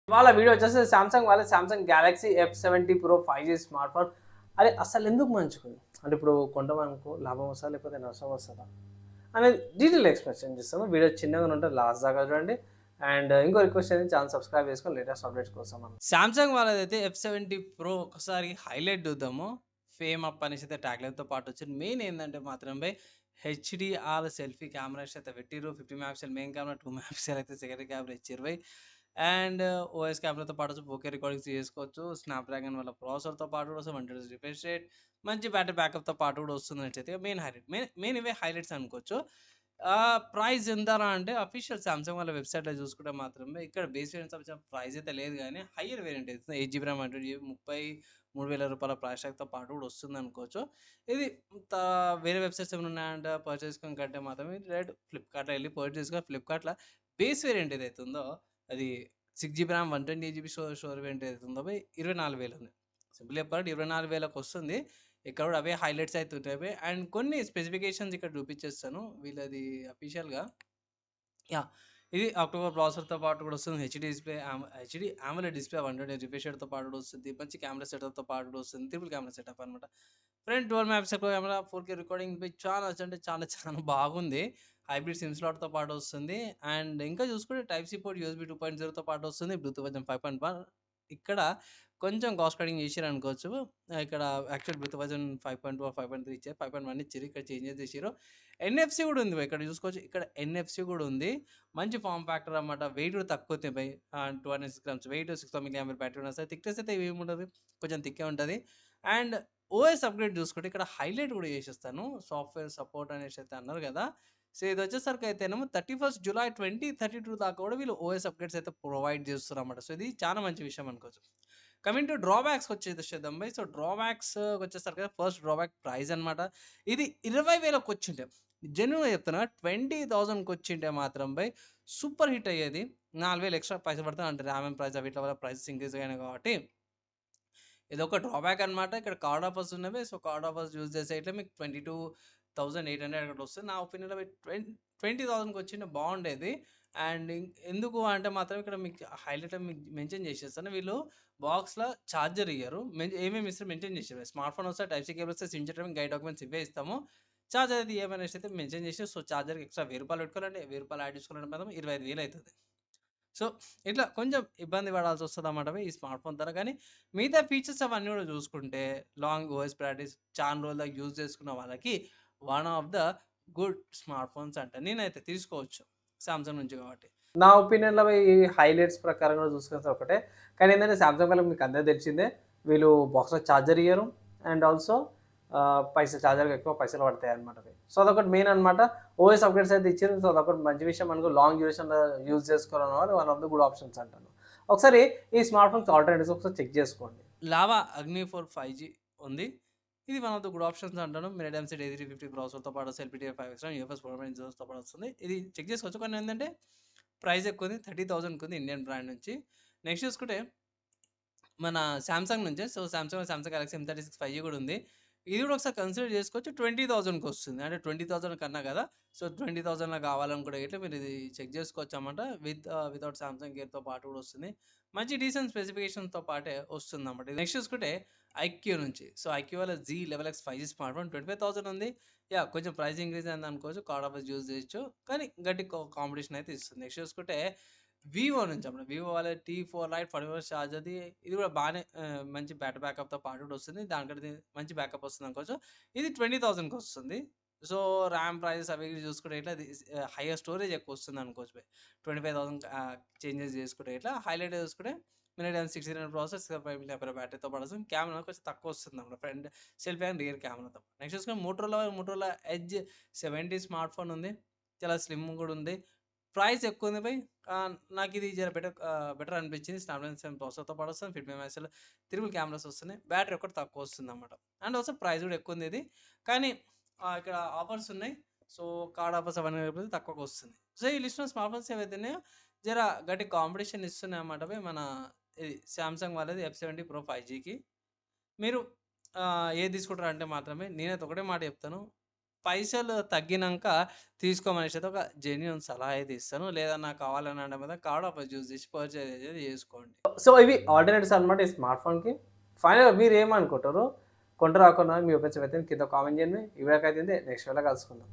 వాళ్ళ వీడియో వచ్చేసి సామ్సంగ్ వాళ్ళ Samsung Galaxy F70 Pro 5G smart phone. అది అసలు ఎందుకు మంచిగుంది అంటే ఇప్పుడు కొంటామనుకో లాభం వస్తుందా లేకపోతే నష్టం వస్తుందా అనేది డీటెయిల్ ఎక్స్ప్లెయిన్ చేస్తాను. వీడియో చిన్నగా ఉంటే లాస్ట్ దాకా చూడండి. అండ్ ఇంకో రిక్వెస్ట్ అనేది ఛానల్ సబ్స్క్రైబ్ చేసుకొని లేటెస్ట్ అప్డేట్స్ కోసం అన్న సామ్సంగ్ వాళ్ళదైతే F70 Pro ఒకసారి హైలైట్ చూద్దాము. ఫేమ్ అప్ అనేసి అయితే ట్యాగ్‌లైన్‌తో పాటు వచ్చింది. మెయిన్ ఏందంటే మాత్రం బై హెచ్‌డీఆర్ సెల్ఫీ కెమెరాస్ అయితే పెట్టిర్రు. 50 మెగాపిక్సెల్ మెయిన్ కెమెరా, 2 మెగాపిక్సెల్ అయితే సెకండరీ కెమెరా ఇచ్చిర్రు బై. అండ్ ఓఎస్ కెమెరాతో పాటు వచ్చి 4K రికార్డింగ్స్ చేసుకోవచ్చు. స్నాప్‌డ్రాగన్ వాళ్ళ ప్రాసెసర్‌తో పాటు కూడా వస్తుంది. 120 రిఫ్రెష్ రేట్, మంచి బ్యాటరీ బ్యాకప్‌తో పాటు కూడా వస్తుందనేసి మెయిన్ హైలైట్. మెయిన్ ఇవే హైలైట్స్ అనుకోవచ్చు. ప్రైస్ ఎంతరా అంటే అఫీషియల్ సామ్సంగ్ వాళ్ళ వెబ్‌సైట్‌లో చూసుకుంటే మాత్రమే ఇక్కడ బేస్ వేరియంట్ సంబంధించిన ప్రైస్ అయితే లేదు గానీ, హయ్యర్ వేరియంట్ అయితే 8 జీబీ ర్యామ్, 128 జీబీ, రూ. 33,000 ప్రైస్ ట్యాగ్‌తో పాటు కూడా వస్తుందనుకోవచ్చు. ఇది వేరే వెబ్‌సైట్స్ ఏమైనా ఉన్నాయంటే పర్చేస్ చేసుకోవడం కంటే మాత్రం డైరెక్ట్ ఫ్లిప్‌కార్ట్‌లో ఎళ్లి పర్చేస్ చేసుకోవాలి. ఫ్లిప్‌కార్ట్‌లో బేస్ వేరియంట్ ఏదైతే ఉందో అది 6 GB RAM, 128 GB storage variant ఏదైతే ఉందో 24,000 ఉంది. సింపుల్‌గా చెప్పాలంటే 24,000కి వస్తుంది. ఇక్కడ కూడా అవే హైలైట్స్ అయితే ఉంటాయి. అండ్ కొన్ని స్పెసిఫికేషన్స్ ఇక్కడ చూపించేస్తాను. వీళ్ళది అఫీషియల్‌గా యాహ్! ఇది అక్టోబర్ ప్రాసెసర్‌తో పాటు కూడా వస్తుంది. హెచ్‌డీ అమోలెడ్ డిస్‌ప్లే 120 రిఫ్రెష్ రేట్‌తో పాటు కూడా వస్తుంది. మంచి కెమెరా సెటప్‌తో పాటు కూడా వస్తుంది. ట్రిపుల్ కెమెరా సెటప్ అనమాట. Front 12 megapixel camera, 4K recording చాలా అంటే చాలా బాగుంది. హైబ్రిడ్ సిమ్ స్లాట్‌తో పాటు వస్తుంది. అండ్ ఇంకా చూసుకుంటే టైప్ సి పోర్ట్ యూఎస్‌బీ 2.0తో పాటు వస్తుంది. బ్లూటూత్ వర్షన్ 5.1 ఇక్కడ కొంచెం కాస్ట్ కటింగ్ చేసిర్రనుకోవచ్చు. ఇక్కడ యాక్చువల్ బ్లూటూత్ వర్షన్ 5.2 5.3 ఇచ్చారు. 5.1 ఇచ్చిర్రు. ఇక్కడ చేంజెస్ చేసిర్రు. ఎన్ఎఫ్‌సి కూడా ఉంది. ఇక్కడ చూసుకోవచ్చు. ఇక్కడ ఎన్ఎఫ్‌సి కూడా ఉంది. మంచి ఫార్మ్ ఫ్యాక్టర్ అన్నమాట. వెయిట్ కూడా తక్కువ by 206 grams wait, 6000 milli battery ఉన్నది. థిక్‌నెస్ అయితే ఏముండదు. కొంచెం థిక్కే ఉంటది. అండ్ ఓఎస్ అప్‌గ్రేడ్ చూసుకుంటే ఇక్కడ హైలైట్ కూడా చేసేస్తాను. సాఫ్ట్‌వేర్ సపోర్ట్ అనేసి అయితే అన్నారు కదా! సో, ఇదొచ్చేసరికి అయితేనేమో 31 జులై 2032 దాకా కూడా వీళ్ళు ఓఎస్ అప్‌గ్రేడ్స్ అయితే ప్రొవైడ్ చేస్తున్నారన్నమాట. సో, ఇది చాలా మంచి విషయం అనుకోవచ్చు. కమింగ్ టు డ్రాబ్యాక్స్‌కి వచ్చేసేద్దాం బై. సో, డ్రాబ్యాక్స్ వచ్చేసరికి ఫస్ట్ డ్రాబ్యాక్ ప్రైస్ అన్నమాట. ఇది 20,000కి వచ్చింటే జెన్యూన్‌గా చెప్తున్నా 20,000కి వచ్చింటే మాత్రం బై సూపర్ హిట్ అయ్యేది. 4,000 ఎక్స్‌ట్రా పైసలు పడతాయి. అంటే రామ్ అండ్ ప్రైస్ వీటి వల్ల ప్రైసెస్ ఇంక్రీజ్ అయినాయి కాబట్టి ఇదొక డ్రాబ్యాక్ అనమాట. ఇక్కడ కార్డ్ ఆఫర్స్ ఉన్నవి. సో, కార్డ్ ఆఫర్స్ యూజ్ చేస్తే ఇట్లా మీకు 22,800 అక్కడ వస్తుంది. నా ఒపీనియన్‌లో 20,000కి వచ్చింటే బాగుండేది. అండ్ ఎందుకు అంటే మాత్రం ఇక్కడ మీకు హైలైట్ మీకు మెన్షన్ చేసేస్తాను. వీళ్ళు బాక్స్‌లో చార్జర్ ఇయ్యరు. ఏమేమి ఇస్తారో మెన్షన్ చేసారు. స్మార్ట్ ఫోన్ వస్తే టైప్ సి కేబుల్ వస్తే సిమ్ చేయడానికి గైడ్ డాక్యుమెంట్స్ ఇవే ఇస్తాము. చార్జర్ అయితే ఇయ్యమనేసి అయితే మెన్షన్ చేసి సో, చార్జర్‌కి ఎక్స్ట్రా రూ. 1000 పెట్టుకోవాలంటే రూ. 1000 యాడ్ చేసుకోవాలంటే మాత్రం 25,000 అయితది. సో, ఇట్లా కొంచెం ఇబ్బంది పడాల్సొస్తదన్నమాట ఈ స్మార్ట్ ఫోన్ ధర. కానీ మిగతా ఫీచర్స్ అవన్నీ కూడా చూసుకుంటే లాంగ్ ఓఎస్ ప్రాక్టీస్ చానా రోజుల దాకా యూజ్ చేసుకున్న వాళ్ళకి one of the good smart phones అంట. నేనైతే తీసుకోవచ్చు సామ్‌సంగ్ నుంచి కాబట్టి. నా ఒపీనియన్‌లో ఈ హైలైట్స్ ప్రకారం కూడా చూసుకుంటే ఒకటే. కానీ ఏంటంటే సామ్సంగ్ వాళ్ళకి మీకు అందరికీ తెలిసిందే. వీళ్ళు బాక్స్‌లో చార్జర్ ఇయ్యరు. అండ్ ఆల్సో పైసలు చార్జర్‌కి ఎక్కువ పైసలు పడతాయన్నమాట అవి. సో, అదొకటి మెయిన్ అన్నమాట. ఓఎస్ అప్‌గ్రేడ్స్ అయితే ఇచ్చారు. సో, అదొకటి మంచి విషయం మనకు లాంగ్ డ్యూరేషన్‌లో యూజ్ చేసుకోవాలన్న వాళ్ళు one of the good options అంటాను. ఒకసారి ఈ స్మార్ట్ ఫోన్స్ ఆల్టర్‌నేటివ్స్ ఒకసారి చెక్ చేసుకోండి. లావా అగ్ని 4 5G ఉంది. ఇది one of the good options అంటాను. మినిడెమ్సెట్ A350 ప్రాసెసర్‌తో పాటు ఎల్‌పిడిడిఆర్ 5 ఎక్స్ట్రా యూఎఫ్ఎస్ 4.0తో పాటు వస్తుంది. ఇది చెక్ చేసుకోవచ్చు. కానీ ఏందంటే ప్రైస్ ఎక్కువుంది. 30,000కి ఉంది ఇండియన్ బ్రాండ్ నుంచి. నెక్స్ట్ చూసుకుంటే మన సామ్‌సంగ్ నుంచే. So, Samsung Galaxy M36 5G గూడా ఉంది. ఇది గూడా ఒకసారి కన్సిడర్ జేసుకోవచ్చు. 20,000కి వస్తుంది. అంటే 20,000 కన్నా గదా! సో, 20,000లో కావాలనుకుంటే గిట్ల మీరు ఇది చెక్ జేసుకోవచ్చనమాట. వితౌట్ సామ్‌సంగ్ గేర్‌తో పాటు గూడా వస్తుంది. మంచి డీసెంట్ స్పెసిఫికేషన్స్‌తో పాటే వస్తుందన్నమాట. నెక్స్ట్ చూసుకుంటే ఐక్యూ నుంచి. సో, ఐక్యూ వాళ్ళ జీ లెవెల్ ఎక్స్ 5G స్మార్ట్ ఫోన్ 25,000 ఉంది. యాహ్! కొంచెం ప్రైస్ ఇంక్రీజ్ అయిందనుకోవచ్చు. కార్డ్ ఆఫర్స్ యూజ్ జేయొచ్చు. కానీ గట్టి కాంపిటీషన్ అయితే ఇస్తుంది. నెక్స్ట్ చూసుకుంటే వివో నుంచన్నమాట. వివో వాళ్ళ టీ4 లైట్ 40 వాట్స్ చార్జర్‌ది ఇది కూడా బానే మంచి బ్యాటరీ బ్యాకప్‌తో పాటు కూడా వస్తుంది. దానికంటే మంచి బ్యాకప్ వస్తుందనుకోవచ్చు. ఇది 20,000కి వస్తుంది. సో, ర్యామ్ ప్రైజెస్ అవి ఇవి చూసుకుంటే ఇట్లా హైయర్ స్టోరేజ్ ఎక్కువొస్తుందనుకోవచ్చు. 25,000 చేంజెస్ చేసుకుంటే ఇట్లా హైలైట్ చూసుకుంటే మినిమమ్ 69 ప్రాసెసర్ 65 మిల్లీ బ్యాటరీతో పాటు వస్తుంది. కెమెరా కొంచెం తక్కువొస్తుందన్నమాట. ఫ్రంట్ సెల్ఫీ అండ్ రియర్ కెమెరాతో. నెక్స్ట్ చూసుకుంటే మోటరోలా ఎడ్జ్ 70 స్మార్ట్ ఫోన్ ఉంది. చాలా స్లిమ్ కూడా ఉంది. ప్రైస్ ఎక్కువుంది బయ్. నాకిది జర బెటర్ అనిపించింది. స్నాప్‌డ్రాగన్ 7 ప్రాసెసర్‌తో పాటు వస్తుంది. 50 మెగాపిక్సెల్ త్రిబుల్ కెమెరాస్ వస్తున్నాయి. బ్యాటరీ ఒక్కటి తక్కువ వస్తుందన్నమాట. అండ్ ఆల్సో ప్రైస్ కూడా ఎక్కువుంది ఇది. కానీ ఇక్కడ ఆఫర్స్ ఉన్నాయి. సో, కార్డ్ ఆఫర్స్ అవన్నీ కలిపితే తక్కువకొస్తుంది. సో, ఈ లిస్ట్‌లో స్మార్ట్ ఫోన్స్ ఏవైతే ఉన్నాయో జర గట్టి కాంపిటీషన్ ఇస్తున్నాయన్నమాట బయ్. మన ఇది సామ్‌సంగ్ వాళ్ళది F70 Pro 5Gకి. మీరు ఏది తీసుకుంటారంటే మాత్రమే నేనైతే ఒకటే మాట చెప్తాను. పైసలు తగ్గినంక తీసుకోమనేసి అయితే ఒక జెన్యూన్ సలహా అయితే ఇస్తాను. లేదా నాకు కావాలని అనడం మీద కార్డ్ ఆఫర్ యూజ్ చేసి పర్చేజ్ అయితే చేసుకోండి. సో ఇవి ఆల్టర్‌నేటివ్స్ అన్నమాట ఈ స్మార్ట్ ఫోన్‌కి. ఫైనల్‌గా మీరేమనుకుంటారు? కొంటారా? కొనరా? మీ ఒపీనియన్స్ అయితే కింద కామెంట్ చేయండి. ఈ వీడియోకైతే నెక్స్ట్ వీడియోలో కలుసుకుందాం.